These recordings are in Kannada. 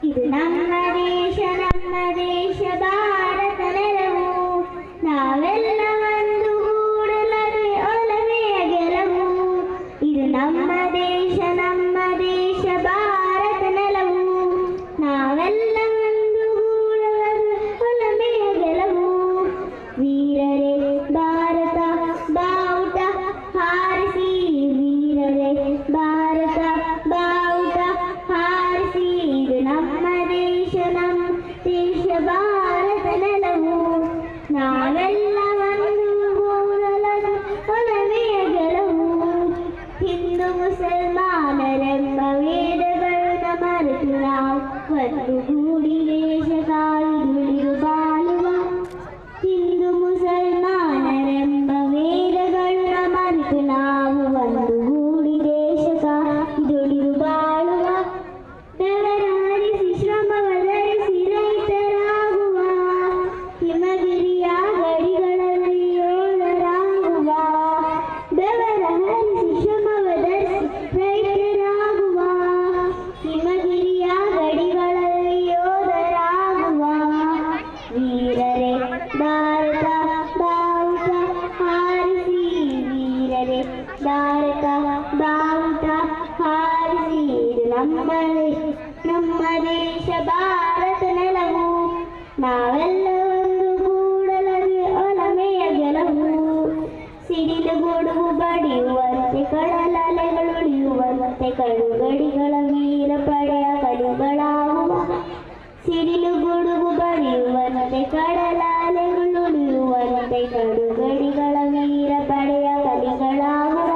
ಇದು ನಮ್ಮ ದೇಶ ಭಾರತ ನೆಲವು, ನಾವೆಲ್ಲ ಒಂದು ಗೂಡಲದೆ ಒಲಮೆಯ ಗೆಲವು. ಇದು ನಮ್ಮ ದೇಶ ಭಾರತ ನೆಲವು, ನಾವೆಲ್ಲ ಒಂದು ಗೂಡಲದೆ ಒಲಮೆಯ ಗೆಲವು. ವೀರರೇ ಭಾರತ ಬಾವುಟ ಹಾರಿಸಿ, ವೀರರೇ ಭಾರತ ಬಾವುಟ ಹಾರಿಸಿ. ಇದು ನಮ್ಮ ದೇಶ ಭಾರತ ನೆಲವು, ನಾವೆಲ್ಲ ಒಂದು ಗೂಡಲದೆ ಒಲಮೆಯ ಗೆಲವು. ಹಿಂದೂ ಮುಸಲ್ಮಾನರೆಂಬ ವೇದಗಳನ್ನು ಮರೆತು ನಾವು ಒಂದುಗೂಡಿ ದೇಶ ಕಾಯ್ದುಳಿದು ಬಾಳುವ. ಹಿಂದೂ ಮುಸಲ್ಮಾನರೆಂಬ ವೇದಗಳನ್ನು ಮರೆತು ನಾವು ಒಂದುಗೂಡಿ ದೇಶ ಕಾಯ್ದುಳಿದು ಬಾಳುವ. ಬೆವರಹರಿಸಿ ಶ್ರಮವಧರಿಸಿ ರೈತರಾಗುವ, ಹಿಮಗಿರಿಯ ಗಡಿಗಳಲ್ಲಿ ಯೋಧರಾಗುವ. ಬೆವರಹರಿಸಿ ಶ್ರಮವಧರಿಸಿ ರೈತರಾಗುವ, ಹಿಮಗಿರಿಯ ಗಡಿಗಳಲ್ಲಿ ಯೋಧರಾಗುವ. ವೀರರೇ ಭಾರತ ಬಾವುಟ ಹಾರಿಸಿ, ವೀರರೇ ಭಾರತ ಬಾವುಟ ಹಾರಿಸಿ. ಇದು ನಮ್ಮ ದೇಶ ಭಾರತ ನೆಲವು, ನಾವೆಲ್ಲ ಒಂದು ಗೂಡಲದೆ ಒಲಮೆಯ ಗೆಲವು. ಸಿಡಿಲು ಗುಡುಗು ಬಡಿಯುವಂತೆ ಕಡಲಲೆಗಳುಳಿಯುವಂತೆ ಕಡುಗಡಿಗಳ ವೀರ ಪಡೆಯ ಕಡಿಗಳಾಗುವ. ಸಿಡಿಲು ಗುಡುಗು ಬಡಿಯುವಂತೆ ಕಡಲಲೆಗಳುಳಿಯುವಂತೆ ಕಡುಗಡಿಗಳ ವೀರ ಪಡೆಯ ಕಲಿಗಳಾಗುವ.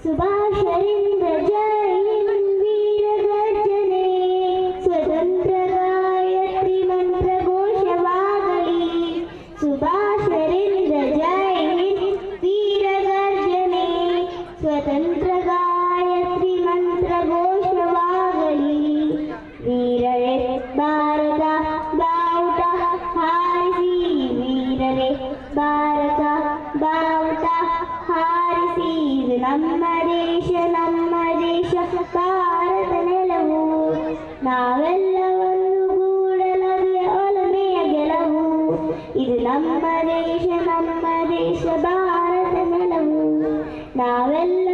ಸುಭಾಷರಿಂದ ಜೈ ಹಿಂದ್ ವೀರ ಗರ್ಜನೆ, ಸ್ವತಂತ್ರ ಗಾಯತ್ರಿ ಮಂತ್ರ ಘೋಷವಾಗಲಿ. ಸುಭಾಷರಿಂದ ಜೈ ಹಿಂದ್ ವೀರ ಗರ್ಜನೆ, ಸ್ವತಂತ್ರ ಗಾಯತ್ರಿ ಮಂತ್ರ ಘೋಷವಾಗಲಿ. ವೀರರೇ ಭಾರತ ಬಾವುಟ ಹಾರಿಸಿ, ವೀರರೇ ಭಾರತ ಬಾವುಟ ಹಾರಿಸಿ. ಇದು ನಮ್ಮ ದೇಶ ಭಾರತ ನೆಲವು, ನಾವೆಲ್ಲ ಒಂದು ಗೂಡಲದೆ ಒಲಮೆಯ ಗೆಲವು. ಇದು ನಮ್ಮ ದೇಶ ಭಾರತ ನೆಲವು, ನಾವೆಲ್ಲ